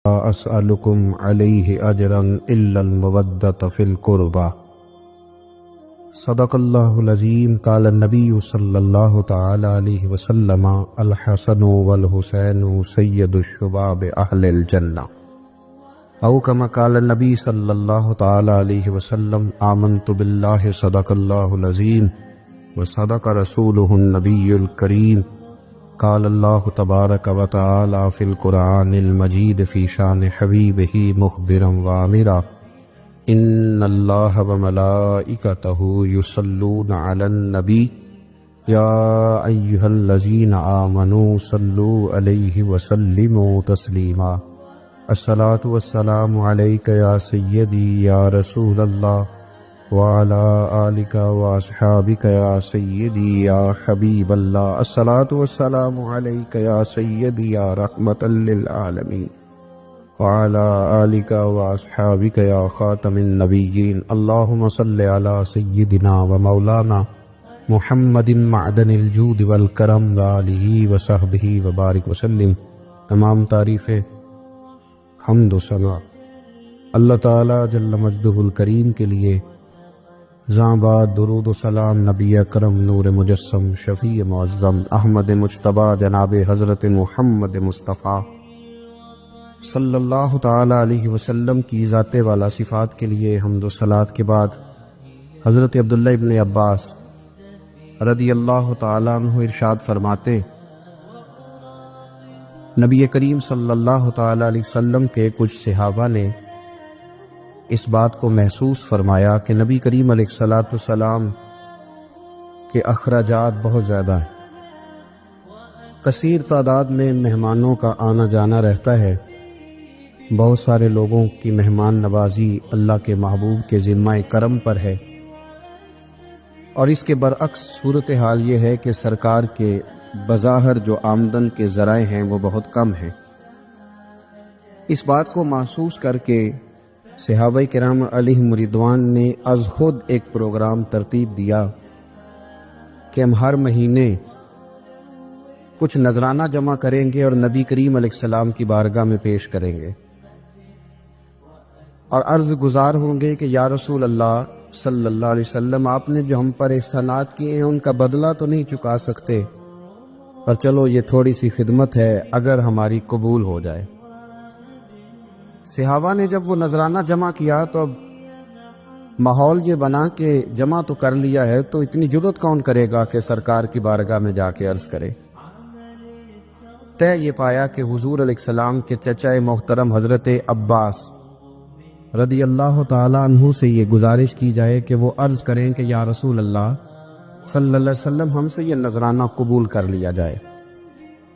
اسألکم علیہ اجرا الا المودۃ فی القربى صدق اللہ العظیم۔ قال النبی صلی اللہ تعالی علیہ وسلم الحسن والحسین سید الشباب اہل الجنہ، او کما قال النبی صلی اللہ تعالی علیہ وسلم آمنت باللہ صدق اللہ العظیم وصدق رسولہ النبی الکریم۔ قال اللہ تبارک و تعالی فی القرآن المجید فی شان حبیبہ مخبرا وآمرا ان اللہ وملائکتہ یصلون علی النبی یا ایہا الذین آمنوا صلوا علیہ وسلموا تسلیما۔ الصلاۃ والسلام علیک یا سیدی یا رسول اللہ وعلی آلک واصحابک یا سیدی یا حبیب اللہ۔ الصلاۃ والسلام علیک یا سیدی یا رحمۃ للعالمین وعلی آلک واصحابک یا خاتم النبیین۔ اللہم صلی علی سیدنا و مولانا محمد معدن الجود والکرم وآلہ وصحبہ وبارک وسلم۔ تمام تعریفیں، حمد و ثنا اللہ تعالی جل مجدہ الکریم کے لیے۔ زاں بعد درود و سلام نبی اکرم نور مجسم شفیع معظم احمد مجتبیٰ جناب حضرت محمد مصطفیٰ صلی اللہ تعالی علیہ وسلم کی ذات والا صفات کے لیے حمد و صلات کے بعد حضرت عبداللہ ابن عباس رضی اللہ تعالی عنہ ارشاد فرماتے، نبی کریم صلی اللہ تعالی علیہ وسلم کے کچھ صحابہ نے اس بات کو محسوس فرمایا کہ نبی کریم علیہ السلام کے اخراجات بہت زیادہ ہیں، کثیر تعداد میں مہمانوں کا آنا جانا رہتا ہے، بہت سارے لوگوں کی مہمان نوازی اللہ کے محبوب کے ذمہ کرم پر ہے، اور اس کے برعکس صورتحال یہ ہے کہ سرکار کے بظاہر جو آمدن کے ذرائع ہیں وہ بہت کم ہیں۔ اس بات کو محسوس کر کے صحابہ کرام علیہم رضوان نے از خود ایک پروگرام ترتیب دیا کہ ہم ہر مہینے کچھ نذرانہ جمع کریں گے اور نبی کریم علیہ السلام کی بارگاہ میں پیش کریں گے، اور عرض گزار ہوں گے کہ یا رسول اللہ صلی اللہ علیہ وسلم، آپ نے جو ہم پر احسانات کیے ہیں ان کا بدلہ تو نہیں چکا سکتے، پر چلو یہ تھوڑی سی خدمت ہے اگر ہماری قبول ہو جائے۔ صحابہ نے جب وہ نذرانہ جمع کیا تو اب ماحول یہ بنا کہ جمع تو کر لیا ہے تو اتنی جرت کون کرے گا کہ سرکار کی بارگاہ میں جا کے عرض کرے۔ طے یہ پایا کہ حضور علیہ السلام کے چچا محترم حضرت عباس رضی اللہ تعالی عنہ سے یہ گزارش کی جائے کہ وہ عرض کریں کہ یا رسول اللہ صلی اللہ علیہ وسلم، ہم سے یہ نذرانہ قبول کر لیا جائے،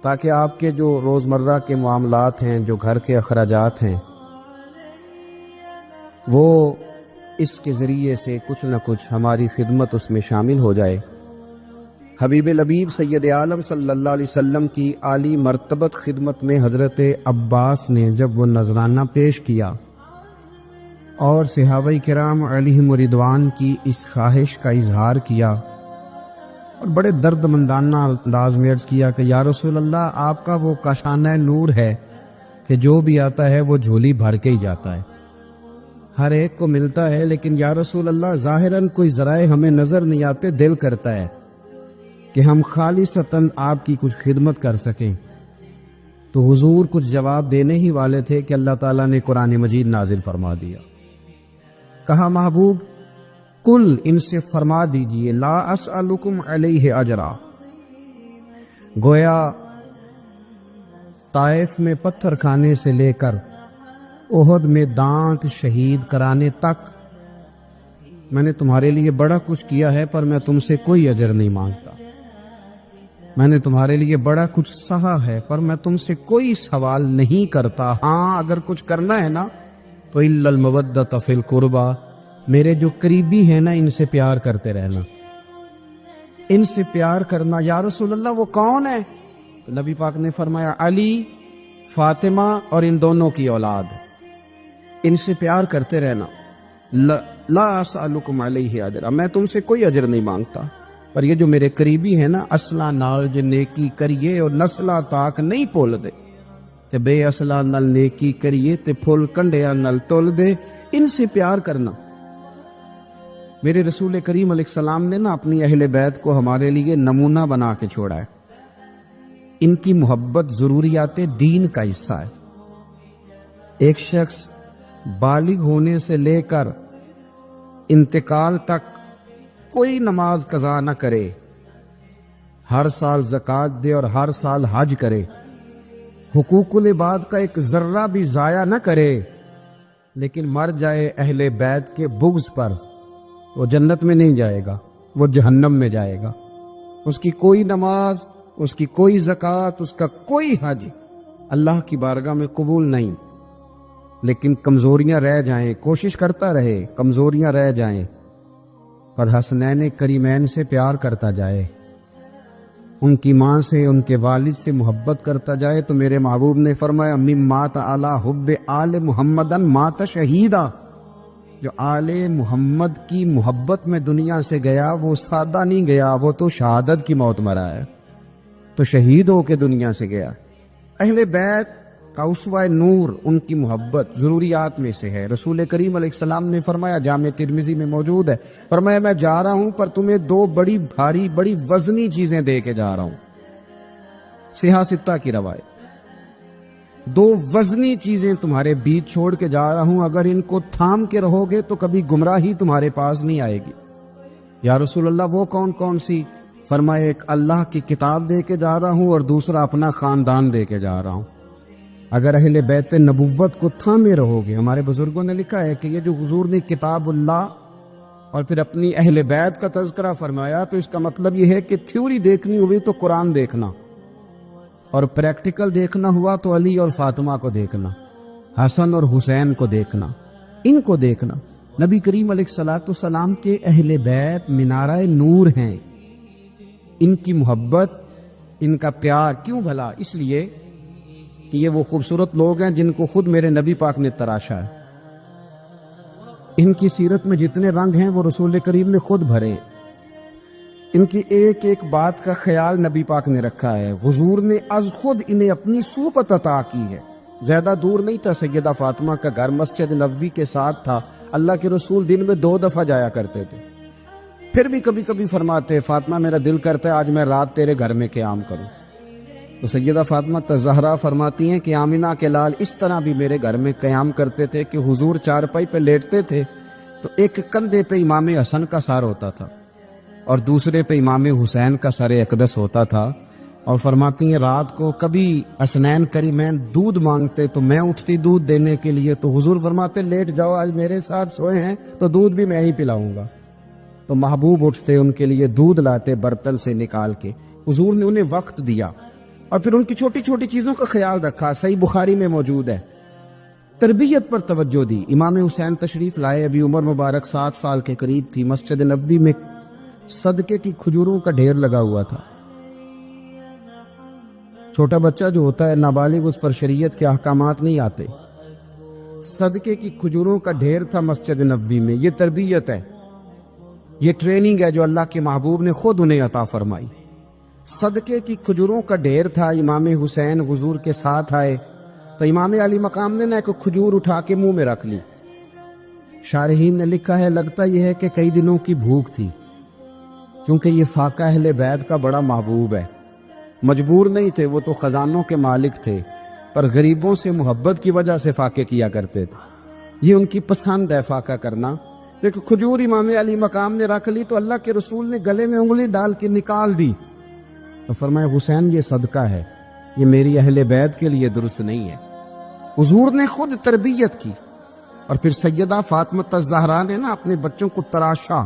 تاکہ آپ کے جو روزمرہ کے معاملات ہیں، جو گھر کے اخراجات ہیں، وہ اس کے ذریعے سے کچھ نہ کچھ ہماری خدمت اس میں شامل ہو جائے۔ حبیب لبیب سید عالم صلی اللہ علیہ وسلم کی عالی مرتبت خدمت میں حضرت عباس نے جب وہ نذرانہ پیش کیا اور صحابہ کرام علیہم رضوان کی اس خواہش کا اظہار کیا اور بڑے درد مندانہ انداز میں عرض کیا کہ یا رسول اللہ، آپ کا وہ کاشانہ نور ہے کہ جو بھی آتا ہے وہ جھولی بھر کے ہی جاتا ہے، ہر ایک کو ملتا ہے، لیکن یا رسول اللہ ظاہراً کوئی ذرائع ہمیں نظر نہیں آتے، دل کرتا ہے کہ ہم خالصتاً آپ کی کچھ خدمت کر سکیں۔ تو حضور کچھ جواب دینے ہی والے تھے کہ اللہ تعالیٰ نے قرآن مجید نازل فرما دیا۔ کہا محبوب کل ان سے فرما دیجئے لا اسألکم علیہ اجرا۔ گویا طائف میں پتھر کھانے سے لے کر احد میں دانت شہید کرانے تک میں نے تمہارے لیے بڑا کچھ کیا ہے، پر میں تم سے کوئی اجر نہیں مانگتا۔ میں نے تمہارے لیے بڑا کچھ سہا ہے، پر میں تم سے کوئی سوال نہیں کرتا۔ ہاں اگر کچھ کرنا ہے نا تو الا المودۃ فی القربى، میرے جو قریبی ہیں نا ان سے پیار کرتے رہنا، ان سے پیار کرنا۔ یا رسول اللہ وہ کون ہے؟ تو نبی پاک نے فرمایا علی، فاطمہ اور ان دونوں کی اولاد، ان سے پیار کرتے رہنا۔ لا اسألکم علیہ اجرا، میں تم سے کوئی اجر نہیں مانگتا، پر یہ جو میرے قریبی ہیں نا، اصلہ نال جو نیکی کریے اور نسلہ تاک نہیں بھول دے۔ تے بے اصلاں نال نیکی کریے تے پھل کنڈیاں نال تول دے، ان سے پیار کرنا۔ میرے رسول کریم علیہ السلام نے نا اپنی اہل بیت کو ہمارے لیے نمونہ بنا کے چھوڑا ہے۔ ان کی محبت ضروریات دین کا حصہ ہے۔ ایک شخص بالغ ہونے سے لے کر انتقال تک کوئی نماز قضا نہ کرے، ہر سال زکوٰۃ دے اور ہر سال حج کرے، حقوق العباد کا ایک ذرہ بھی ضائع نہ کرے، لیکن مر جائے اہل بیت کے بغض پر، وہ جنت میں نہیں جائے گا، وہ جہنم میں جائے گا۔ اس کی کوئی نماز، اس کی کوئی زکوٰۃ، اس کا کوئی حج اللہ کی بارگاہ میں قبول نہیں۔ لیکن کمزوریاں رہ جائیں، کوشش کرتا رہے، کمزوریاں رہ جائیں، پر حسنین کریمین سے پیار کرتا جائے، ان کی ماں سے، ان کے والد سے محبت کرتا جائے، تو میرے محبوب نے فرمایا من مات علی حب آل محمدن مات شہیدا، جو آل محمد کی محبت میں دنیا سے گیا وہ سادہ نہیں گیا، وہ تو شہادت کی موت مرا ہے، تو شہید ہو کے دنیا سے گیا۔ اہل بیت کا اسوہ نور ان کی محبت ضروریات میں سے ہے۔ رسول کریم علیہ السلام نے فرمایا، جامع ترمذی میں موجود ہے، فرمایا میں جا رہا ہوں پر تمہیں دو بڑی بھاری بڑی وزنی چیزیں دے کے جا رہا ہوں۔ صحیح ستہ کی روایت، دو وزنی چیزیں تمہارے بیچ چھوڑ کے جا رہا ہوں، اگر ان کو تھام کے رہو گے تو کبھی گمراہی تمہارے پاس نہیں آئے گی۔ یا رسول اللہ وہ کون کون سی؟ فرمایا ایک اللہ کی کتاب دے کے جا رہا ہوں اور دوسرا اپنا خاندان دے کے جا رہا ہوں۔ اگر اہل بیت نبوت کو تھامے رہو گے، ہمارے بزرگوں نے لکھا ہے کہ یہ جو حضور نے کتاب اللہ اور پھر اپنی اہل بیت کا تذکرہ فرمایا، تو اس کا مطلب یہ ہے کہ تھیوری دیکھنی ہوئی تو قرآن دیکھنا، اور پریکٹیکل دیکھنا ہوا تو علی اور فاطمہ کو دیکھنا، حسن اور حسین کو دیکھنا، ان کو دیکھنا۔ نبی کریم علیہ الصلوۃ والسلام کے اہل بیت مینارہ نور ہیں۔ ان کی محبت، ان کا پیار کیوں بھلا؟ اس لیے کہ یہ وہ خوبصورت لوگ ہیں جن کو خود میرے نبی پاک نے تراشا ہے۔ ان کی سیرت میں جتنے رنگ ہیں وہ رسول کریم نے خود بھرے۔ ان کی ایک ایک بات کا خیال نبی پاک نے رکھا ہے۔ حضور نے از خود انہیں اپنی صحبت عطا کی ہے۔ زیادہ دور نہیں تھا، سیدہ فاطمہ کا گھر مسجد نبوی کے ساتھ تھا۔ اللہ کے رسول دن میں 2 دفعہ جایا کرتے تھے، پھر بھی کبھی کبھی فرماتے فاطمہ میرا دل کرتا ہے آج میں رات تیرے گھر میں قیام کروں۔ تو سیدہ فاطمہ الزہرا فرماتی ہیں کہ آمنہ کے لال اس طرح بھی میرے گھر میں قیام کرتے تھے کہ حضور چارپائی پہ لیٹتے تھے تو ایک کندھے پہ امام حسن کا سر ہوتا تھا اور دوسرے پہ امام حسین کا سر اقدس ہوتا تھا، اور فرماتی ہیں رات کو کبھی حسنین کریمین دودھ مانگتے تو میں اٹھتی دودھ دینے کے لیے، تو حضور فرماتے لیٹ جاؤ آج میرے ساتھ سوئے ہیں تو دودھ بھی میں ہی پلاؤں گا۔ تو محبوب اٹھتے ان کے لیے دودھ لاتے برتن سے نکال کے۔ حضور نے انہیں وقت دیا اور پھر ان کی چھوٹی چھوٹی چیزوں کا خیال رکھا۔ صحیح بخاری میں موجود ہے، تربیت پر توجہ دی۔ امام حسین تشریف لائے، ابھی عمر مبارک 7 سال کے قریب تھی۔ مسجد نبوی میں صدقے کی کھجوروں کا ڈھیر لگا ہوا تھا۔ چھوٹا بچہ جو ہوتا ہے نابالغ، اس پر شریعت کے احکامات نہیں آتے۔ صدقے کی کھجوروں کا ڈھیر تھا مسجد نبوی میں۔ یہ تربیت ہے، یہ ٹریننگ ہے جو اللہ کے محبوب نے خود انہیں عطا فرمائی۔ صدقے کی کھجوروں کا ڈھیر تھا۔ امام حسین حضور کے ساتھ آئے تو امام علی مقام نے ایک کھجور اٹھا کے منہ میں رکھ لی۔ شارحین نے لکھا ہے لگتا یہ ہے کہ کئی دنوں کی بھوک تھی، کیونکہ یہ فاقہ اہل بیت کا بڑا محبوب ہے۔ مجبور نہیں تھے، وہ تو خزانوں کے مالک تھے، پر غریبوں سے محبت کی وجہ سے فاقے کیا کرتے تھے۔ یہ ان کی پسند ہے فاقہ کرنا۔ لیکن کھجور امام علی مقام نے رکھ لی تو اللہ کے رسول نے گلے میں انگلی ڈال کے نکال دی، تو فرمایا حسین یہ صدقہ ہے، یہ میری اہل بیت کے لیے درست نہیں ہے۔ حضور نے خود تربیت کی، اور پھر سیدہ فاطمہ الزہرا نے اپنے بچوں کو تراشا،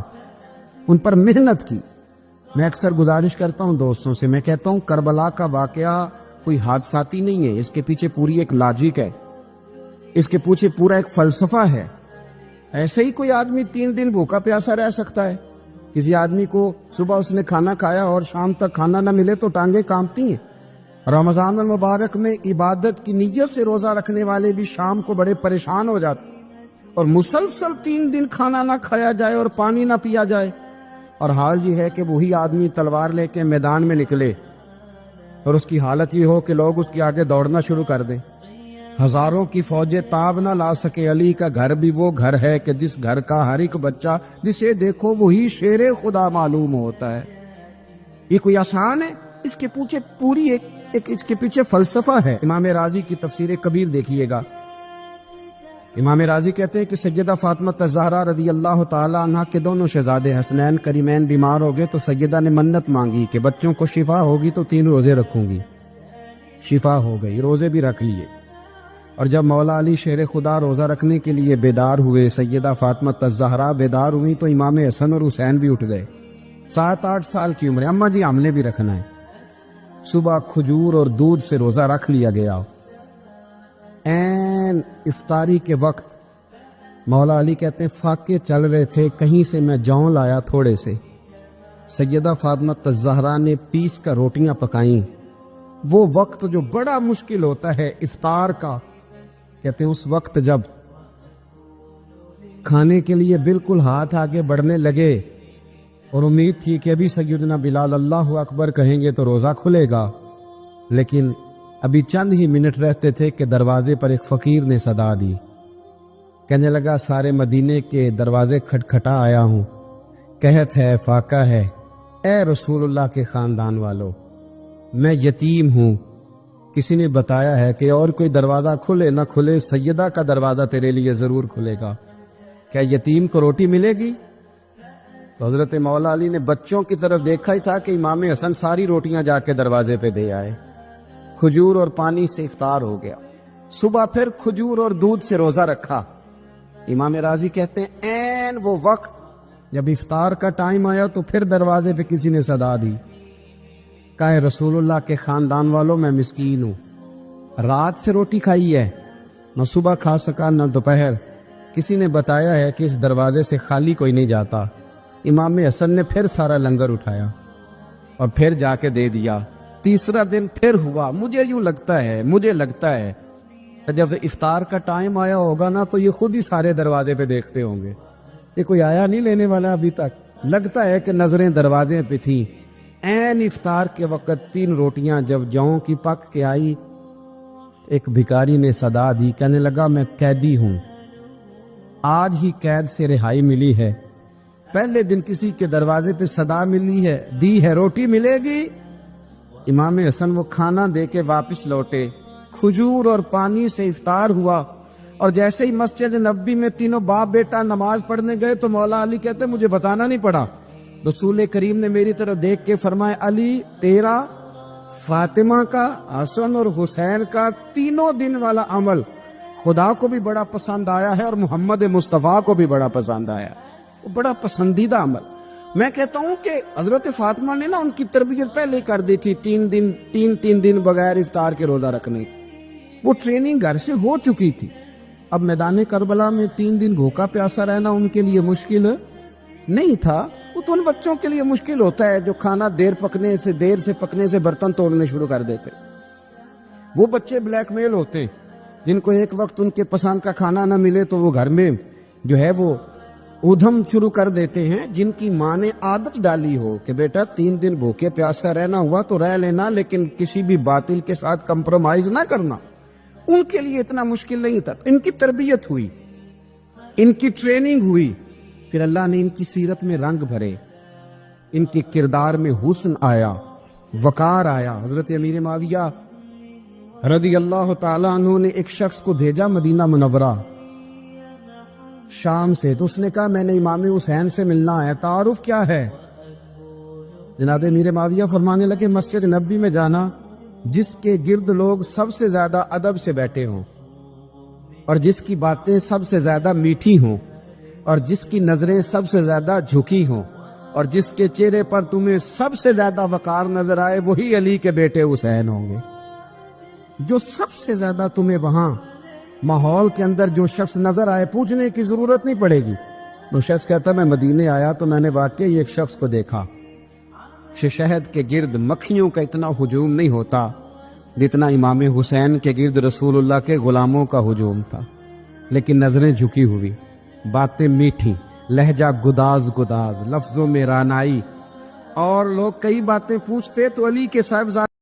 ان پر محنت کی۔ میں اکثر گزارش کرتا ہوں دوستوں سے، میں کہتا ہوں کربلا کا واقعہ کوئی حادثاتی نہیں ہے، اس کے پیچھے پوری ایک لاجک ہے، اس کے پیچھے پورا ایک فلسفہ ہے۔ ایسے ہی کوئی آدمی 3 دن بھوکا پیاسا رہ سکتا ہے؟ کسی آدمی کو صبح اس نے کھانا کھایا اور شام تک کھانا نہ ملے تو ٹانگیں کانپتی ہیں۔ رمضان المبارک میں عبادت کی نیت سے روزہ رکھنے والے بھی شام کو بڑے پریشان ہو جاتے، اور مسلسل 3 دن کھانا نہ کھایا جائے اور پانی نہ پیا جائے، اور حال یہ ہے کہ وہی آدمی تلوار لے کے میدان میں نکلے اور اس کی حالت یہ ہو کہ لوگ اس کے آگے دوڑنا شروع کر دیں۔ ہزاروں کی فوجیں تاب نہ لا سکے، علی کا گھر بھی وہ گھر ہے کہ جس گھر کا ہر ایک بچہ جسے دیکھو وہی شیر خدا معلوم ہوتا ہے۔ یہ کوئی آسان ہے؟ اس کے پیچھے پوری ایک اس کے پیچھے فلسفہ ہے۔ امام راضی کی تفسیر کبیر دیکھیے گا، امام راضی کہتے ہیں کہ سیدہ فاطمہ الزہرا رضی اللہ تعالی عنہ کے دونوں شہزادے حسنین کریمین بیمار ہو گئے تو سیدہ نے منت مانگی کہ بچوں کو شفا ہوگی تو 3 روزے رکھوں گی۔ شفا ہو گئی، روزے بھی رکھ لیے۔ اور جب مولا علی شیر خدا روزہ رکھنے کے لیے بیدار ہوئے، سیدہ فاطمہ الزہرا بیدار ہوئی تو امام حسن اور حسین بھی اٹھ گئے۔ 7-8 سال کی عمر، اماں جی ہم نے بھی رکھنا ہے۔ صبح کھجور اور دودھ سے روزہ رکھ لیا گیا۔ این افطاری کے وقت مولا علی کہتے ہیں فاقے چل رہے تھے، کہیں سے میں جون لایا تھوڑے سے، سیدہ فاطمہ الزہرا نے پیس کر روٹیاں پکائیں۔ وہ وقت جو بڑا مشکل ہوتا ہے افطار کا، کہتے ہیں اس وقت جب کھانے کے لیے بالکل ہاتھ آگے بڑھنے لگے اور امید تھی کہ ابھی سیدنا بلال اللہ اکبر کہیں گے تو روزہ کھلے گا، لیکن ابھی چند ہی منٹ رہتے تھے کہ دروازے پر ایک فقیر نے صدا دی۔ کہنے لگا سارے مدینے کے دروازے کھٹکھٹا آیا ہوں، قحط ہے، فاقہ ہے، اے رسول اللہ کے خاندان والو، میں یتیم ہوں، کسی نے بتایا ہے کہ اور کوئی دروازہ کھلے نہ کھلے سیدہ کا دروازہ تیرے لیے ضرور کھلے گا، کیا یتیم کو روٹی ملے گی؟ تو حضرت مولا علی نے بچوں کی طرف دیکھا ہی تھا کہ امام حسن ساری روٹیاں جا کے دروازے پہ دے آئے۔ کھجور اور پانی سے افطار ہو گیا۔ صبح پھر کھجور اور دودھ سے روزہ رکھا۔ امام راضی کہتے ہیں این وہ وقت جب افطار کا ٹائم آیا تو پھر دروازے پہ کسی نے صدا دی، کہا رسول اللہ کے خاندان والوں میں مسکین ہوں، رات سے روٹی کھائی ہے، نہ صبح کھا سکا نہ دوپہر، کسی نے بتایا ہے کہ اس دروازے سے خالی کوئی نہیں جاتا۔ امام حسن نے پھر سارا لنگر اٹھایا اور پھر جا کے دے دیا۔ تیسرا دن پھر ہوا۔ مجھے لگتا ہے کہ جب افطار کا ٹائم آیا ہوگا نا تو یہ خود ہی سارے دروازے پہ دیکھتے ہوں گے، یہ کوئی آیا نہیں لینے والا ابھی تک۔ لگتا ہے کہ نظریں دروازے پہ تھیں۔ این افطار کے وقت 3 روٹیاں جب جوں کی پک کے آئی، ایک بھکاری نے صدا دی، کہنے لگا میں قیدی ہوں، آج ہی قید سے رہائی ملی ہے، پہلے دن کسی کے دروازے پہ صدا ملی ہے، دی ہے روٹی ملے گی۔ امام حسن وہ کھانا دے کے واپس لوٹے، کھجور اور پانی سے افطار ہوا، اور جیسے ہی مسجد نبوی میں تینوں باپ بیٹا نماز پڑھنے گئے تو مولا علی کہتے مجھے بتانا نہیں پڑا، رسول کریم نے میری طرف دیکھ کے فرمایا علی تیرا، فاطمہ کا، حسن اور حسین کا 3 دن والا عمل خدا کو بھی بڑا پسند آیا ہے اور محمد مصطفیٰ کو بھی بڑا پسند آیا، وہ بڑا پسندیدہ عمل۔ میں کہتا ہوں کہ حضرت فاطمہ نے نا ان کی تربیت پہلے کر دی تھی، 3 دن بغیر افطار کے روزہ رکھنے، وہ ٹریننگ گھر سے ہو چکی تھی۔ اب میدان کربلا میں 3 دن بھوکا پیاسا رہنا ان کے لیے مشکل نہیں تھا، وہ تو ان بچوں کے لیے مشکل ہوتا ہے جو کھانا دیر سے پکنے سے برتن توڑنے شروع کر دیتے۔ وہ بچے بلیک میل ہوتے جن کو ایک وقت ان کے پسند کا کھانا نہ ملے تو وہ گھر میں جو ہے وہ ادھم شروع کر دیتے ہیں، جن کی ماں نے عادت ڈالی ہو کہ بیٹا 3 دن بھوکے پیاسا رہنا ہوا تو رہ لینا، لیکن کسی بھی باطل کے ساتھ کمپرومائز نہ کرنا، ان کے لیے اتنا مشکل نہیں تھا۔ ان کی تربیت ہوئی، ان کی ٹریننگ ہوئی، پھر اللہ نے ان کی سیرت میں رنگ بھرے، ان کے کردار میں حسن آیا، وقار آیا۔ حضرت امیر معاویہ رضی اللہ تعالیٰ عنہ نے ایک شخص کو بھیجا مدینہ منورہ شام سے، تو اس نے کہا میں نے امام حسین سے ملنا ہے، تعارف کیا ہے؟ جناب امیر معاویہ فرمانے لگے مسجد نبوی میں جانا جس کے گرد لوگ سب سے زیادہ ادب سے بیٹھے ہوں اور جس کی باتیں سب سے زیادہ میٹھی ہوں اور جس کی نظریں سب سے زیادہ جھکی ہوں اور جس کے چہرے پر تمہیں سب سے زیادہ وقار نظر آئے، وہی علی کے بیٹے حسین ہوں گے۔ جو سب سے زیادہ تمہیں وہاں ماحول کے اندر جو شخص نظر آئے، پوچھنے کی ضرورت نہیں پڑے گی۔ وہ شخص کہتا میں مدینے آیا تو میں نے واقعی ایک شخص کو دیکھا، شہد کے گرد مکھیوں کا اتنا ہجوم نہیں ہوتا جتنا امام حسین کے گرد رسول اللہ کے غلاموں کا ہجوم تھا، لیکن نظریں جھکی ہوئی، باتیں میٹھی، لہجہ گداز، لفظوں میں رانائی، اور لوگ کئی باتیں پوچھتے تو علی کے صاحبزادے